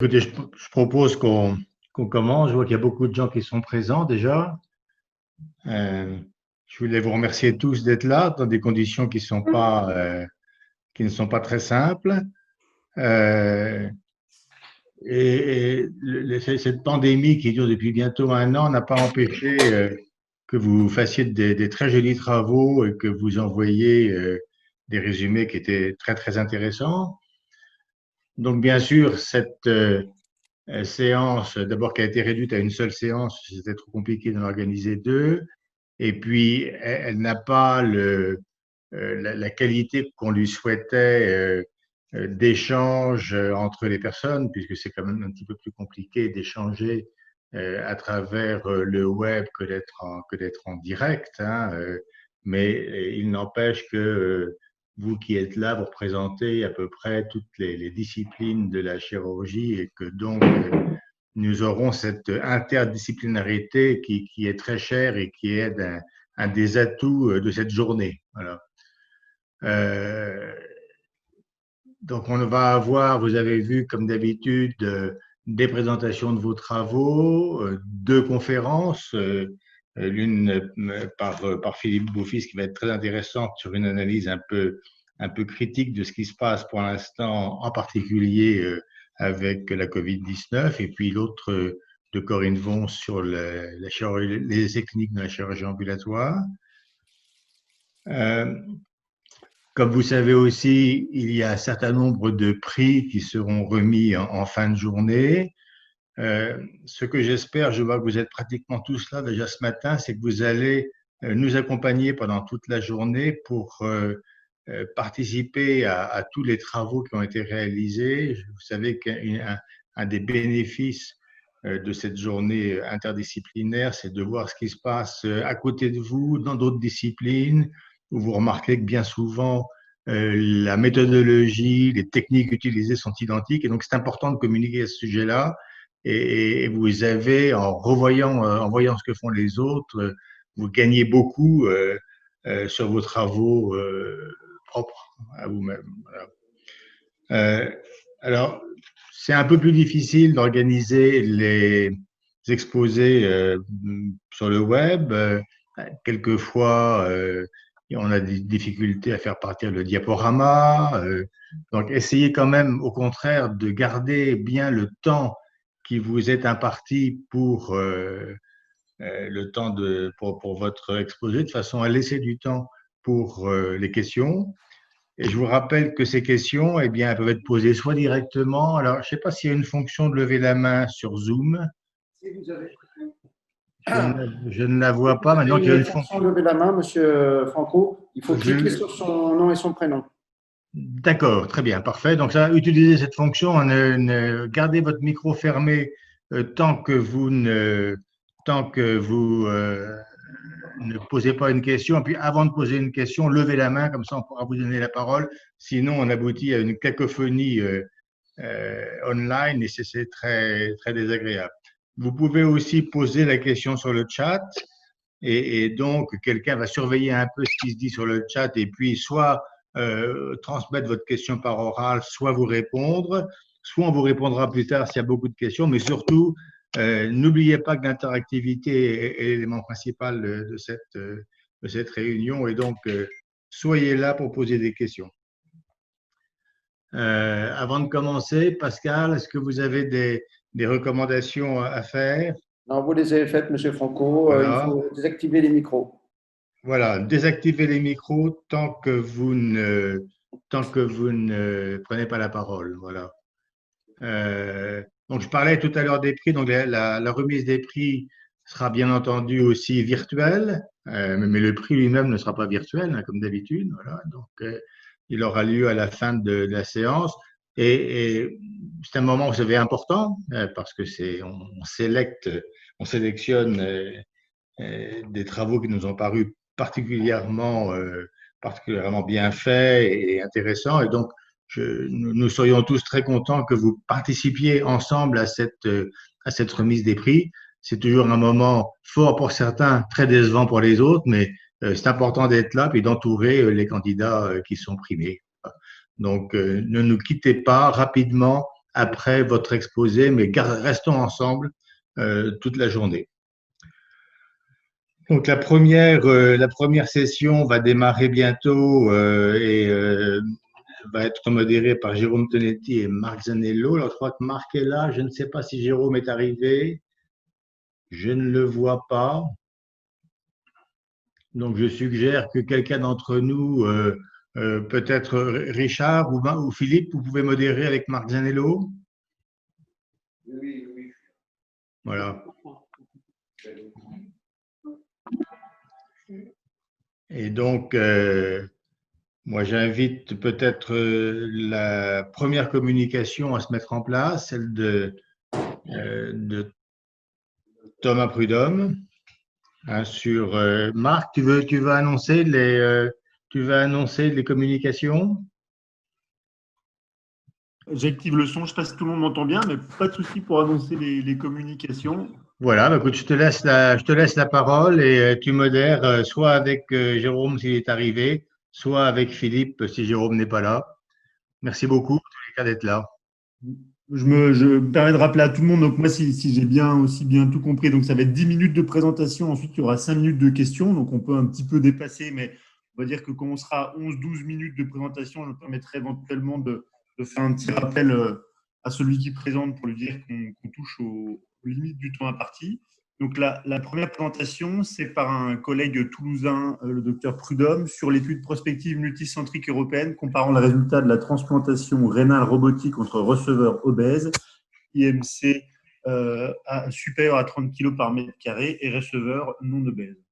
Écoutez, je propose qu'on commence. Je vois qu'il y a beaucoup de gens qui sont présents déjà. Je voulais vous remercier tous d'être là dans des conditions qui ne sont pas très simples. Euh, cette pandémie qui dure depuis bientôt un an n'a pas empêché que vous fassiez des très jolis travaux et que vous envoyiez des résumés qui étaient très, très intéressants. Donc, bien sûr, cette séance, d'abord qui a été réduite à une seule séance, c'était trop compliqué d'en organiser deux. Et puis, elle n'a pas la qualité qu'on lui souhaitait d'échange entre les personnes, puisque c'est quand même un petit peu plus compliqué d'échanger à travers le web que d'être en direct. Hein, mais il n'empêche que vous qui êtes là, vous représentez à peu près toutes les disciplines de la chirurgie et que donc nous aurons cette interdisciplinarité qui est très chère et qui est un des atouts de cette journée. Voilà. Euh, donc, on va avoir, vous avez vu comme d'habitude, des présentations de vos travaux, deux conférences, l'une par Philippe Beaufils qui va être très intéressante sur une analyse un peu critique de ce qui se passe pour l'instant, en particulier avec la Covid-19, et puis l'autre de Corinne Vons sur les essais cliniques de la chirurgie ambulatoire. Comme vous savez aussi, il y a un certain nombre de prix qui seront remis en fin de journée. Ce que j'espère, je vois que vous êtes pratiquement tous là déjà ce matin, c'est que vous allez nous accompagner pendant toute la journée pour participer à tous les travaux qui ont été réalisés. Vous savez qu'un des bénéfices de cette journée interdisciplinaire, c'est de voir ce qui se passe à côté de vous, dans d'autres disciplines, où vous remarquez que bien souvent, la méthodologie, les techniques utilisées sont identiques. Et donc, c'est important de communiquer à ce sujet-là. Et vous avez, en voyant ce que font les autres, vous gagnez beaucoup sur vos travaux propres à vous-même. Voilà. Alors, c'est un peu plus difficile d'organiser les exposés sur le web. Quelquefois, on a des difficultés à faire partir le diaporama. Donc, essayez quand même, au contraire, de garder bien le temps qui vous est imparti pour pour votre exposé, de façon à laisser du temps pour les questions. Et je vous rappelle que ces questions, eh bien, elles peuvent être posées soit directement. Alors, je ne sais pas s'il y a une fonction de lever la main sur Zoom. Je ne la vois pas. Maintenant qu'il y a une fonction. Lever la main, Monsieur Franco, il faut cliquer sur son nom et son prénom. D'accord, très bien, parfait. Donc, ça, utilisez cette fonction. Gardez votre micro fermé tant que vous ne posez pas une question. Et puis, avant de poser une question, levez la main, comme ça, on pourra vous donner la parole. Sinon, on aboutit à une cacophonie online et c'est très, très désagréable. Vous pouvez aussi poser la question sur le chat et donc quelqu'un va surveiller un peu ce qui se dit sur le chat et puis soit transmettre votre question par oral, soit vous répondre, soit on vous répondra plus tard s'il y a beaucoup de questions, mais surtout, n'oubliez pas que l'interactivité est l'élément principal de cette réunion et donc soyez là pour poser des questions. Avant de commencer, Pascal, est-ce que vous avez des recommandations à faire? Non, vous les avez faites, Monsieur Franco. Voilà. Il faut désactiver les micros. Voilà, désactivez les micros tant que vous ne prenez pas la parole. Voilà. Donc, je parlais tout à l'heure des prix. Donc, la remise des prix sera bien entendu aussi virtuelle, mais le prix lui-même ne sera pas virtuel, hein, comme d'habitude. Voilà. Donc, il aura lieu à la fin de la séance. Et c'est un moment, vous savez, important parce que on sélectionne des travaux qui nous ont paru particulièrement bien faits et intéressants. Et donc, nous serions tous très contents que vous participiez ensemble à cette remise des prix. C'est toujours un moment fort pour certains, très décevant pour les autres, mais c'est important d'être là et d'entourer les candidats qui sont primés. Donc, ne nous quittez pas rapidement. après votre exposé, mais restons ensemble toute la journée. Donc la première session va démarrer bientôt et va être modérée par Jérôme Tonetti et Marc Zanello. Alors, je crois que Marc est là. Je ne sais pas si Jérôme est arrivé. Je ne le vois pas. Donc, je suggère que quelqu'un d'entre nous, peut-être Richard ou Philippe, vous pouvez modérer avec Marc Zanello. Oui, oui. Voilà. Et donc, moi, j'invite peut-être la première communication à se mettre en place, celle de Thomas Prudhomme, hein, sur Marc, tu veux annoncer les communications? J'active le son, je ne sais pas si tout le monde m'entend bien, mais pas de souci pour annoncer les communications. Voilà, bah, écoute, je te laisse la parole et tu modères soit avec Jérôme s'il est arrivé, soit avec Philippe si Jérôme n'est pas là. Merci beaucoup, en tous les cas, d'être là. Je me permets de rappeler à tout le monde, donc moi, si j'ai bien tout compris, donc ça va être 10 minutes de présentation, ensuite il y aura 5 minutes de questions, donc on peut un petit peu dépasser, mais on va dire que quand on sera 11-12 minutes de présentation, je me permettrai éventuellement de faire un petit rappel à celui qui présente pour lui dire qu'on touche aux limites du temps imparti. Donc la première présentation, c'est par un collègue toulousain, le docteur Prudhomme, sur l'étude prospective multicentrique européenne comparant les résultats de la transplantation rénale robotique entre receveurs obèses, IMC supérieur à 30 kg par mètre carré, et receveurs non obèses.